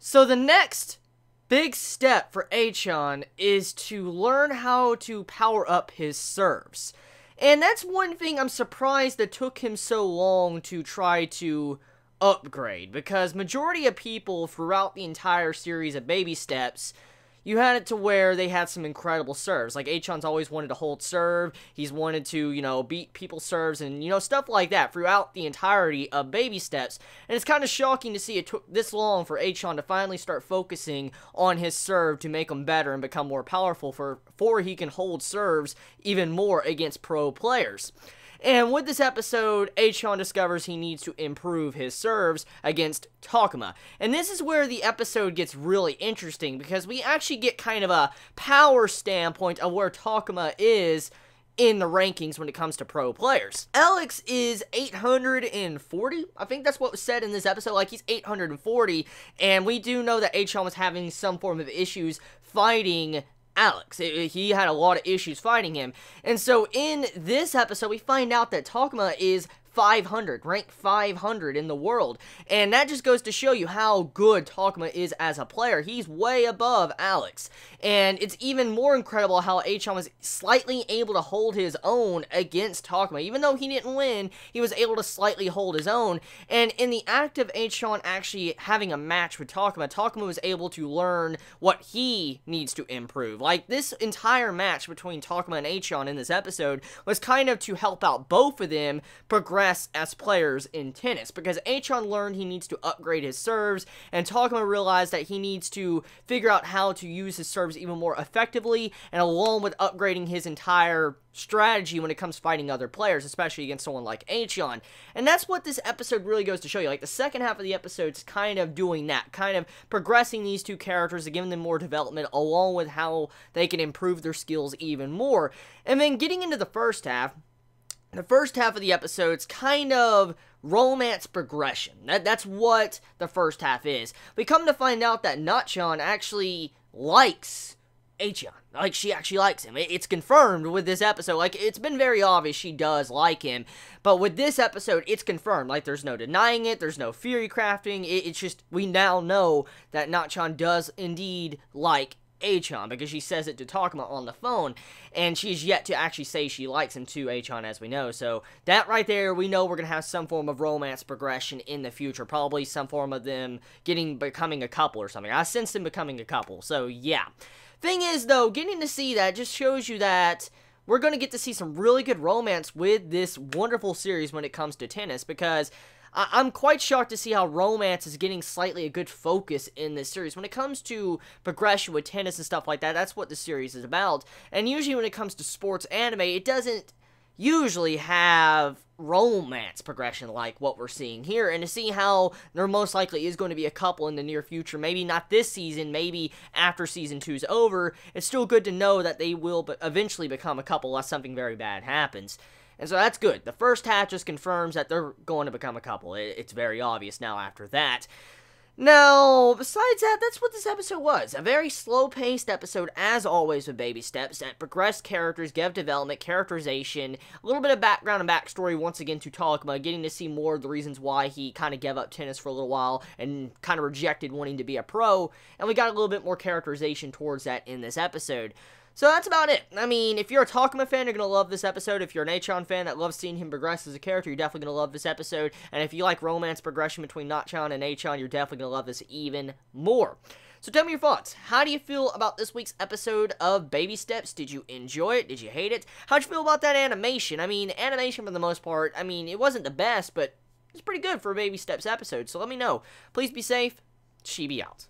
So the next big step for Achan is to learn how to power up his serves. And that's one thing I'm surprised that took him so long to try to upgrade, because majority of people throughout the entire series of Baby Steps, you had it to where they had some incredible serves. Like, Achan's always wanted to hold serve, he's wanted to, beat people's serves, and, stuff like that throughout the entirety of Baby Steps. And it's kind of shocking to see it took this long for Achan to finally start focusing on his serve to make him better and become more powerful before he can hold serves even more against pro players. And with this episode, Achan discovers he needs to improve his serves against Takuma. And this is where the episode gets really interesting, because we actually get kind of a power standpoint of where Takuma is in the rankings when it comes to pro players. Alex is 840, I think that's what was said in this episode, like he's 840, and we do know that Achan was having some form of issues fighting Alex. He had a lot of issues fighting him. And so in this episode, we find out that Takuma is 500, ranked 500 in the world. And that just goes to show you how good Takuma is as a player. He's way above Alex. And it's even more incredible how Achan was slightly able to hold his own against Takuma. Even though he didn't win, he was able to slightly hold his own. And in the act of Achan actually having a match with Takuma, Takuma was able to learn what he needs to improve. Like, this entire match between Takuma and Achan in this episode was kind of to help out both of them progress as players in tennis, because Achan learned he needs to upgrade his serves, and Takuma realized that he needs to figure out how to use his serves even more effectively, and along with upgrading his entire strategy when it comes to fighting other players, especially against someone like Achan. And that's what this episode really goes to show you. Like, the second half of the episode is kind of doing that, kind of progressing these two characters and giving them more development, along with how they can improve their skills even more. And then getting into the first half of the episode's kind of romance progression. That's what the first half is. We come to find out that Natchan actually likes Achan. Like, she actually likes him. It's confirmed with this episode. Like, it's been very obvious she does like him. But with this episode, it's confirmed. Like, there's no denying it. There's no theory crafting. It's just, we now know that Natchan does indeed like Achan, because she says it to Takuma on the phone, and she's yet to actually say she likes him to Achan, as we know. So that right there, we know we're going to have some form of romance progression in the future, probably some form of them becoming a couple or something. I sense them becoming a couple, so yeah. Thing is, though, getting to see that just shows you that we're going to get to see some really good romance with this wonderful series when it comes to tennis, because I'm quite shocked to see how romance is getting slightly a good focus in this series. When it comes to progression with tennis and stuff like that, that's what the series is about. And usually when it comes to sports anime, it doesn't usually have romance progression like what we're seeing here. And to see how there most likely is going to be a couple in the near future, maybe not this season, maybe after season 2's over, it's still good to know that they will eventually become a couple unless something very bad happens. And so that's good. The first half just confirms that they're going to become a couple. It's very obvious now after that. Now, besides that, that's what this episode was. A very slow-paced episode, as always, with Baby Steps, that progressed characters, gave development, characterization, a little bit of background and backstory once again to Takuma, getting to see more of the reasons why he kind of gave up tennis for a little while and kind of rejected wanting to be a pro, and we got a little bit more characterization towards that in this episode. So that's about it. I mean, if you're a Takuma fan, you're going to love this episode. If you're an Achan fan that loves seeing him progress as a character, you're definitely going to love this episode. And if you like romance progression between Natchan and Achan, you're definitely going to love this even more. So tell me your thoughts. How do you feel about this week's episode of Baby Steps? Did you enjoy it? Did you hate it? How'd you feel about that animation? I mean, animation for the most part, I mean, it wasn't the best, but it's pretty good for a Baby Steps episode. So let me know. Please be safe. Chibi out.